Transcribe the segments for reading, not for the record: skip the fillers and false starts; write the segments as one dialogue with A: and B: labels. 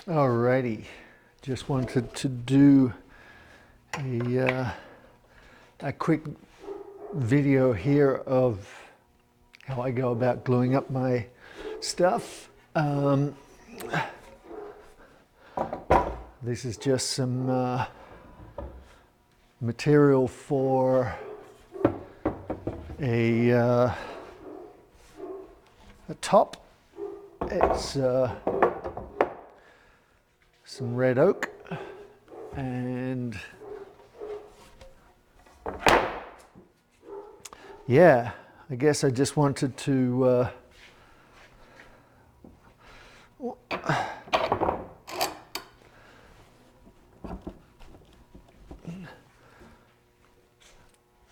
A: Alrighty, just wanted to do a quick video here of how I go about gluing up my stuff. This is just some material for a top. It's some red oak, and yeah, I guess I just wanted to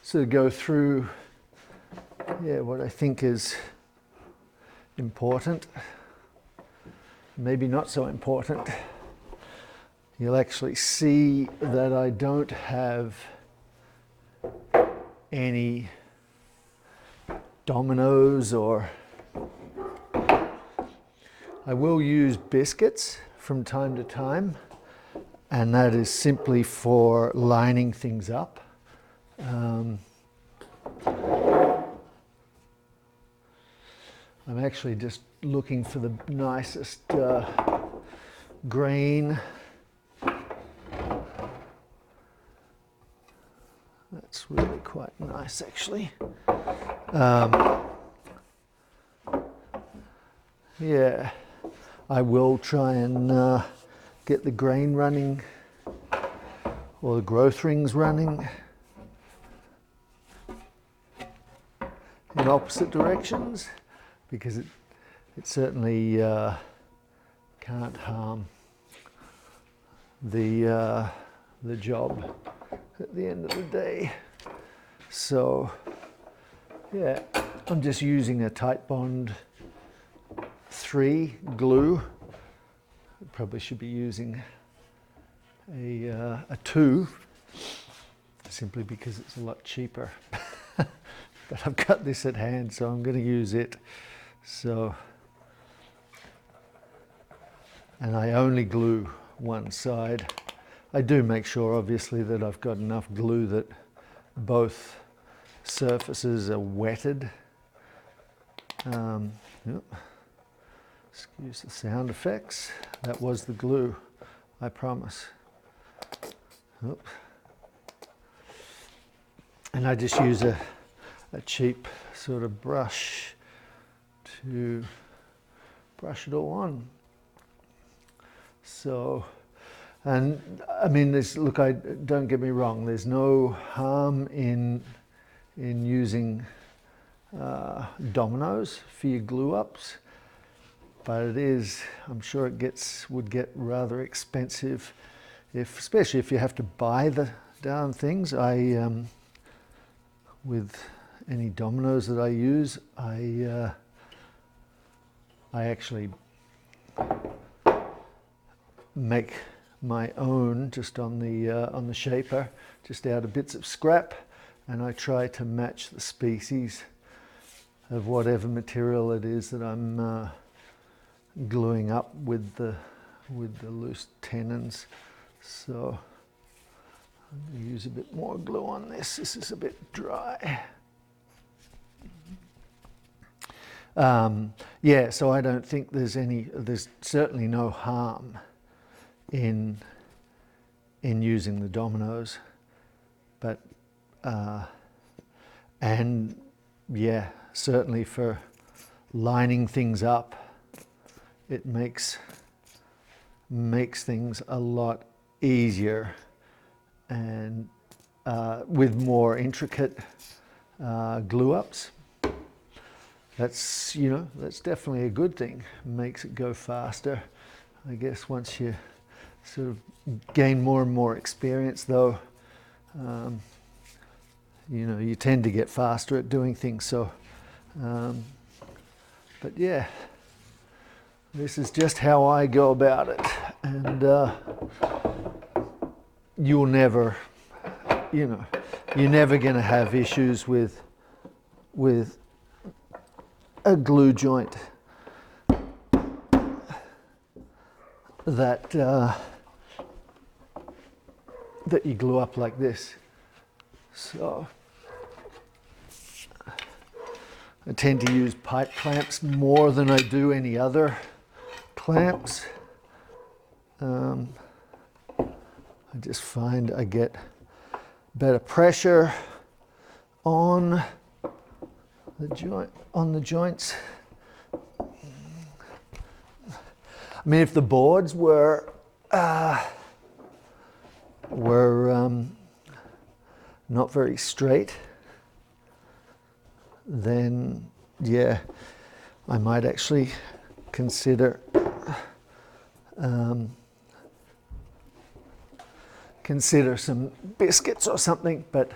A: sort of go through what I think is important, maybe not so important. You'll actually see that I don't have any dominoes, or I will use biscuits from time to time, and that is simply for lining things up. I'm actually just looking for the nicest grain. That's really quite nice, actually. Yeah, I will try and get the grain running, or the growth rings running in opposite directions, because it certainly can't harm the job at the end of the day. So yeah, I'm just using a Titebond 3 glue. I probably should be using a 2, simply because it's a lot cheaper. But I've got this at hand, so I'm going to use it. So, and I only glue one side. I do make sure, obviously, that I've got enough glue that both surfaces are wetted. Excuse the sound effects. That was the glue, I promise. Oop. And I just use a cheap sort of brush to brush it all on. So, and I mean, look, don't get me wrong, there's no harm in using dominoes for your glue ups, but it is, I'm sure it would get rather expensive, especially if you have to buy the darn things. With any dominoes that I use, I actually make my own just on the shaper, just out of bits of scrap, and I try to match the species of whatever material it is that I'm gluing up with the loose tenons. So I'm going to use a bit more glue on this. This is a bit dry. Yeah, so I don't think there's certainly no harm in using the dominoes, but and yeah, certainly for lining things up, it makes things a lot easier, and with more intricate glue ups. That's definitely a good thing. Makes it go faster. I guess once you sort of gain more and more experience, though, you tend to get faster at doing things. So, but yeah, this is just how I go about it, and you're never going to have issues with a glue joint. that that you glue up like this. So I tend to use pipe clamps more than I do any other clamps. I just find I get better pressure on the joints. I mean, if the boards were not very straight, then yeah, I might actually consider some biscuits or something, but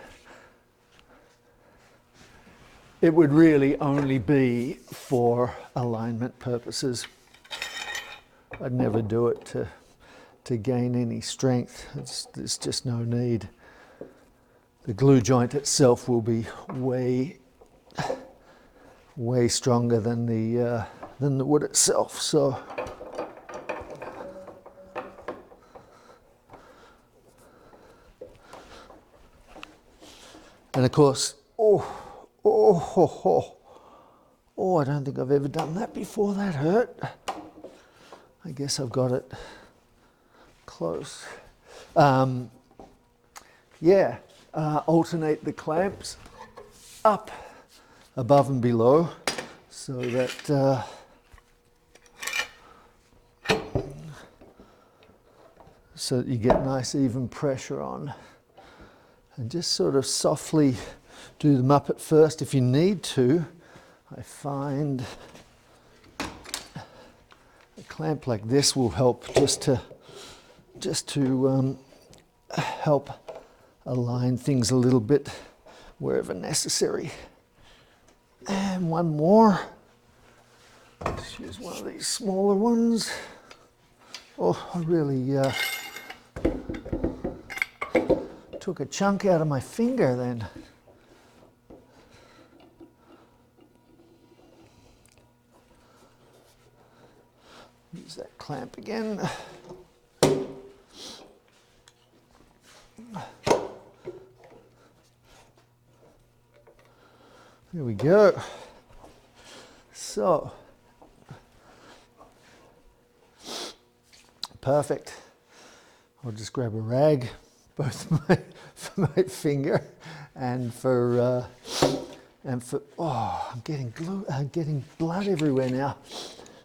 A: it would really only be for alignment purposes. I'd never do it to gain any strength. There's just no need. The glue joint itself will be way stronger than the wood itself. So and of course, I don't think I've ever done that before. That hurt. I guess I've got it close. Alternate the clamps up, above and below, so that you get nice even pressure on. And just sort of softly do them up at first if you need to. I find a clamp like this will help just to help align things a little bit wherever necessary. And one more. Let's use one of these smaller ones. Oh, I really took a chunk out of my finger then. Use that clamp again. There we go. So, perfect. I'll just grab a rag, both for my finger and for oh, I'm getting blood everywhere now.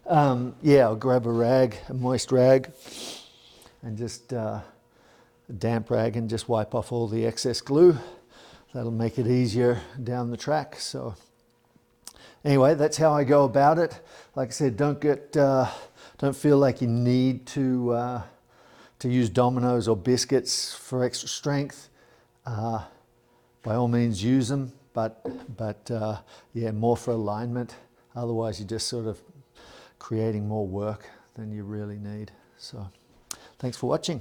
A: I'll grab a rag, a moist rag, and just a damp rag, and just wipe off all the excess glue. That'll make it easier down the track. So anyway, that's how I go about it. Like I said, don't feel like you need to use dominoes or biscuits for extra strength. By all means use them, but more for alignment. Otherwise you're just sort of creating more work than you really need. So thanks for watching.